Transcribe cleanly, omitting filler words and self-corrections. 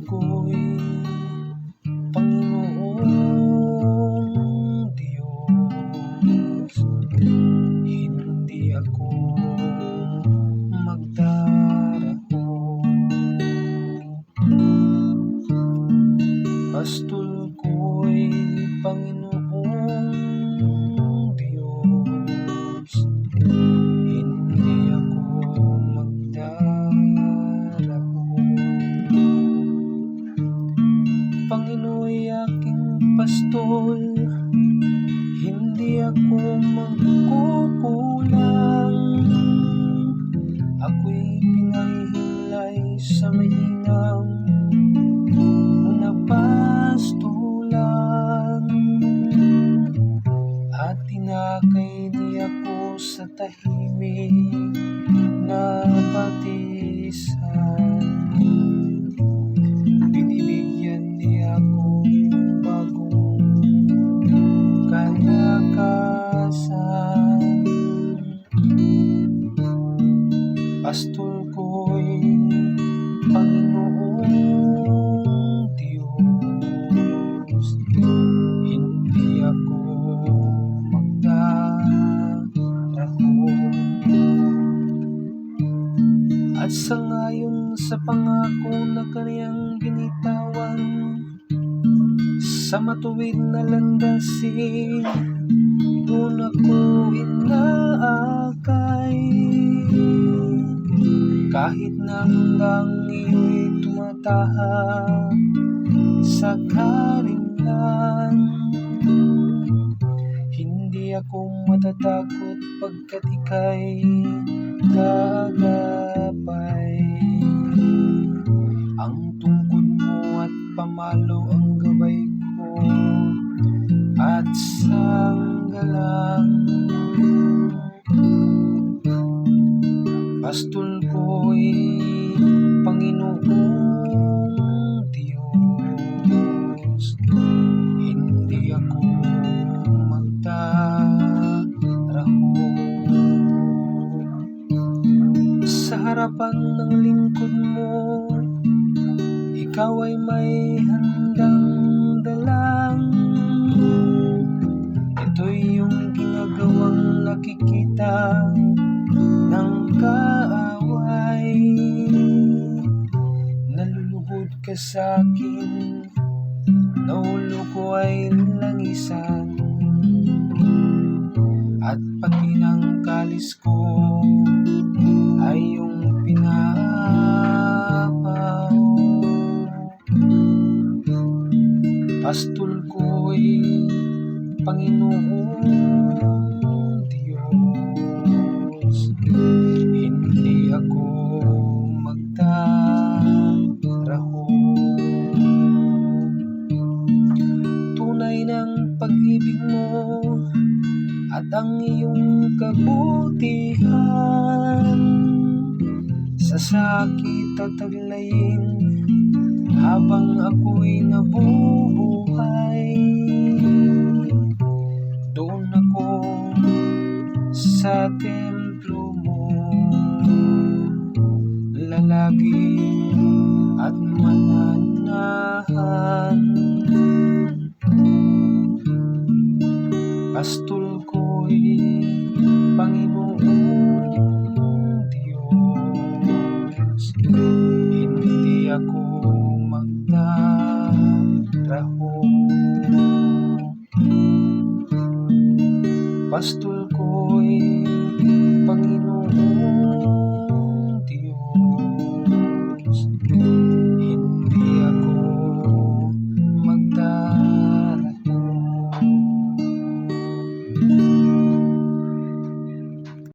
ko'y Panginoong Diyos, hindi ako magdarako. Pastol ko'y Panginoong Diyos, hindi ako magdarako. Panginoo'y aking pastol, hindi ako magkukulang. Ako'y pinahihimlay sa mainam na pastulan, at tinakay niya ako sa tahimik na batisan. Binibigyan niya ako bagong kalakasan. Pastol ko'y Panginoong Diyos, hindi ako magdarako. At sangayon sa pangako na kaniyang binitawan, sa matuwid na landasin, doon ako inaakay. Kahit na hanggang iyo'y tumatahak sa karimlan, hindi ako matatakot pagkat ika'y gagabay. Ang tungkod mo at pamalo ang gabay ko at sanggalang. Pastol ko'y Panginoong Diyos, hindi ako magdarako. Sa harapan ng lingkod mo, ikaw ay may handang dalang. Ito'y yung ginagawang nakikita ng kaaway. Naluluhod ka sa'kin, na ulo ko ay langisan, at pati ng kalis ko ay iyong pinapaw. Pastol ko'y Panginoong Diyos, hindi ako magdarako. Tunay ng pag-ibig mo at ang iyong kabutihan, sa sakit at taglayin habang ako'y nabubuhay. Doon ako sa templo mo, lalaging at mananahan. Pastol ko'y Panginoong Diyos, hindi ako magdarako. Pastol